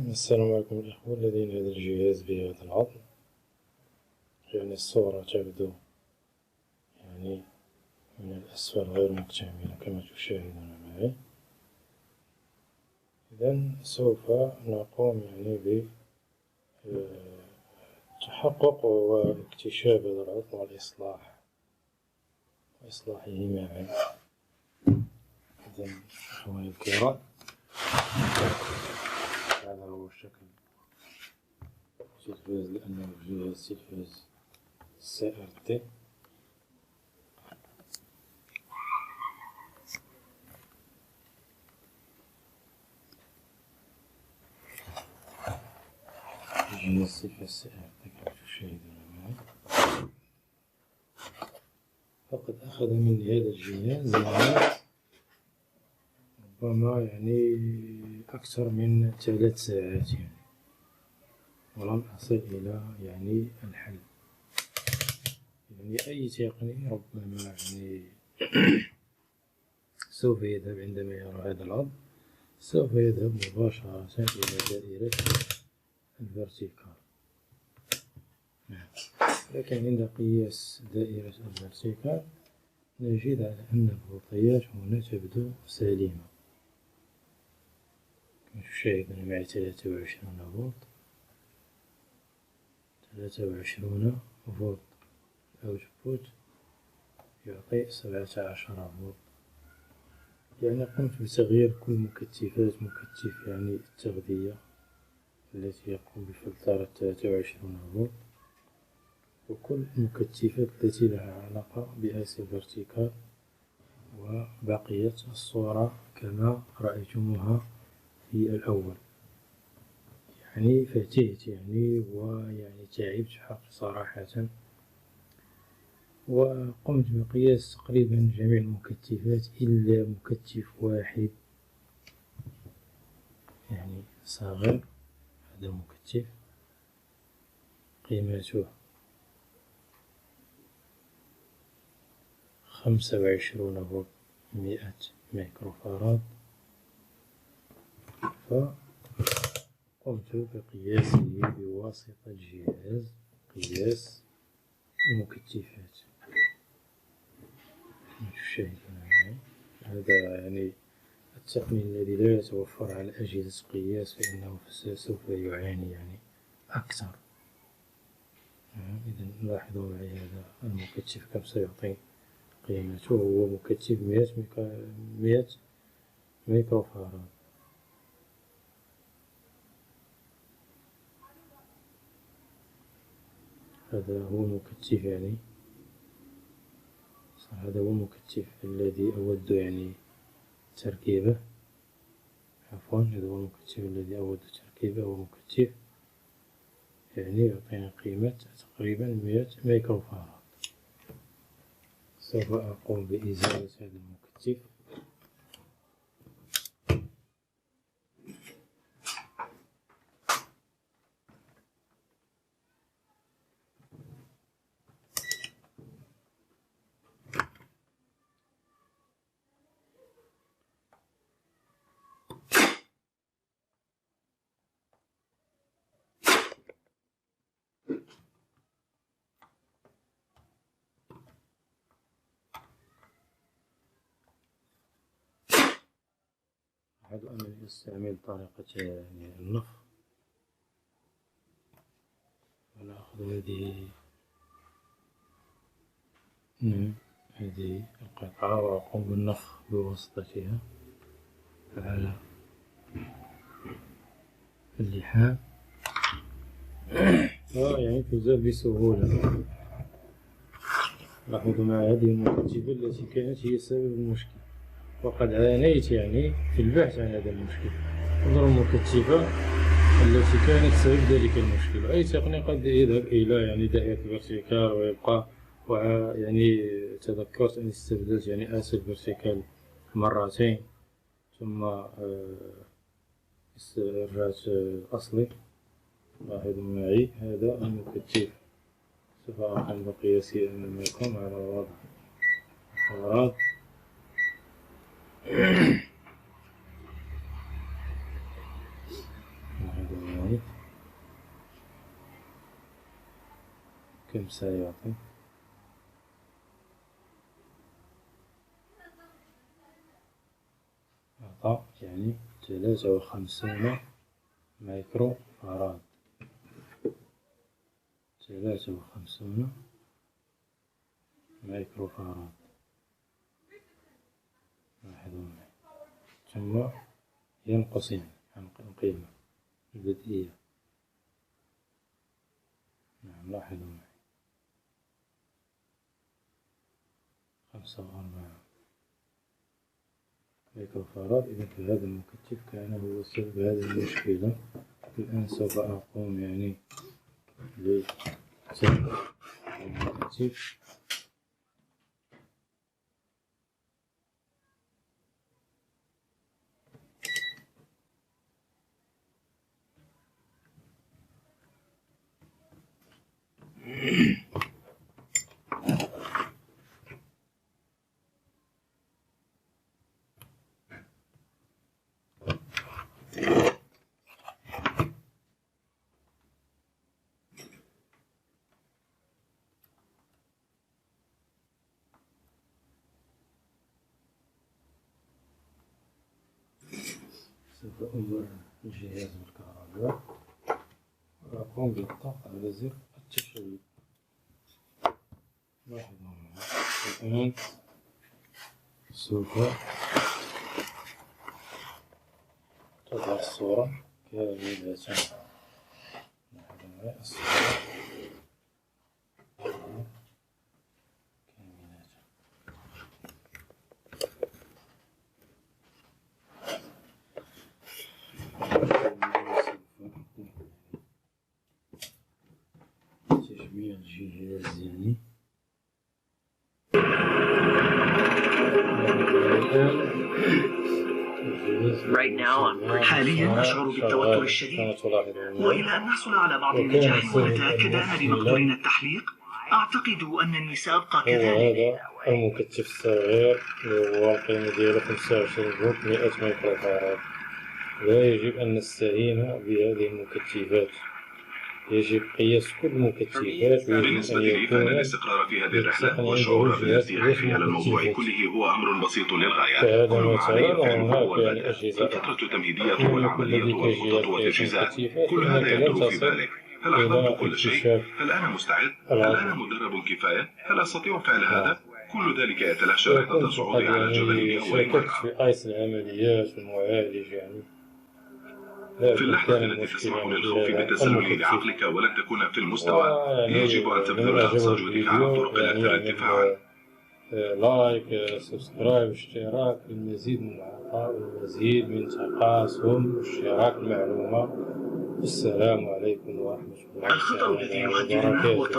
السلام عليكم الإخوة الذين هذا الجهاز بهذا العظم. يعني الصورة تبدو يعني من الأسفل غير مكتملة كما تشاهدون معي. إذن سوف نقوم يعني بتحقق واكتشاف هذا العظم وإصلاحه معا. إذن إخواني الكرام، هذا هو شكل تلفاز لأنه جهاز تلفاز CRT. جهاز تلفاز CRT كما تشاهدون معي. فقد أخذ من هذا الجهاز ربما يعني أكثر من 3 ساعات ولم أصل إلى الحل. أي تقني ربما سوف يذهب عندما يرى هذا العظم، سوف يذهب مباشرة إلى دائرة الفيرتيكال. لكن عند قياس دائرة الفيرتيكال نجد على أن الفولتيات هنا تبدو سليمة كما تشاهدون معي. 23 فولت، 23 فولت. الأوتبوت يعطي 17 فولت. قمت بتغيير كل مكثف التغذية التي يقوم بفلترة 23 فولت، وكل المكثفات التي لها علاقة بآسي الفيرتيكال، وبقيت الصورة كما رأيتموها في الأول. فتهت تعبت صراحة، وقمت بقياس تقريبا جميع المكثفات إلا مكثف واحد صغير. هذا المكثف قيمته 25 فولت 100 مايكروفاراد. فقمت بقياسه بواسطة جهاز قياس المكثفات كما تشاهدون معي. هذا التقني الذي لا يتوفر على أجهزة قياس، فإنه سوف يعاني أكثر. إذا لاحظوا معي هذا المكثف كم سيعطي قيمته. هو مكثف 100 مايكروفاراد. هذا هو المكثف هذا هو المكثف الذي أود تركيبه. عفوا، هذا هو المكثف الذي أود تركيبه. هو مكثف يعطينا قيمة تقريبا 100 مايكروفاراد. سوف أقوم بإزالة هذا المكثف. أحد أن أستعمل طريقة النفخ. أنا أخذ هذه القطعة وأقوم بالنفخ بواسطتها على اللحام، تزال بسهولة. لاحظوا مع هذه المكثفة التي كانت هي سبب المشكل، وقد عانيت في البحث عن هذا المشكل. انظروا المكثفة التي كانت سبب ذلك المشكل. أي تقني قد يذهب إلى دائرة الفيرتيكال ويبقى، تذكرت أني استبدلت آسي الفيرتيكال مرتين، ثم رجعت الأصلي. لاحظوا معي هذا المكثف. سوف أقوم بقياسه أمامكم على وضع الأغراض. كم سيعطي؟ أعطى يعني 53 مايكرو فاراد. 53 مايكرو فاراد. لاحظوا معي، ثم ينقص يعني عن القيمة البدئية. نعم، لاحظوا معي 45 مايكرو فاراد. إذا فهذا المكثف كان هو سبب هذه المشكلة. الآن سوف أقوم يعني بسحب المكثف. سوف أمر الجهاز بالكهرباء وأقوم بالضغط على زر التشغيل. لاحظوا معي، الآن سوف تظهر الصورة كاملة. لاحظوا معي الصورة كاملة. تجميع الجهاز يعني. حاليا أشعر بالتوتر الشديد، وإلى أن نحصل على بعض النجاح ونتأكد أن بمقدورنا التحليق، أعتقد أنني سأبقى كذلك. هذا المكثف الصغير هو القيمة ديالو 25 فولت 100 مايكرو فاراد. لا يجب أن نستهين بهذه المكثفات، يجب قياس كل المكثفات. بالنسبة لي فإن الاستقرار في هذه الرحلة والشعور بالارتياح حيال الموضوع كله هو أمر بسيط للغاية. كل ما علي فعله هو البدء. الفترة التمهيدية والعملية والخطط والتجهيزات، كل هذا يدور في بالك. هل أحضرت كل شيء؟ هل أنا مستعد؟ هل أنا مدرب كفاية؟ هل أستطيع فعل هذا؟ كل ذلك يتلاشى لحظة صعودي على الجبل لأول مرة. في قيس العمليات والمعالج يعني. في اللحظة التي تسمح للخوف بالتسلل لعقلك ولن تكون في المستوى، يجب أن تبذل أقصى جهدك على الطرق الأكثر ارتفاعا. لايك، سبسكرايب، اشتراك للمزيد من العطاء والمزيد من تقاسم واشتراك المعلومة. السلام عليكم ورحمة الله وبركاته.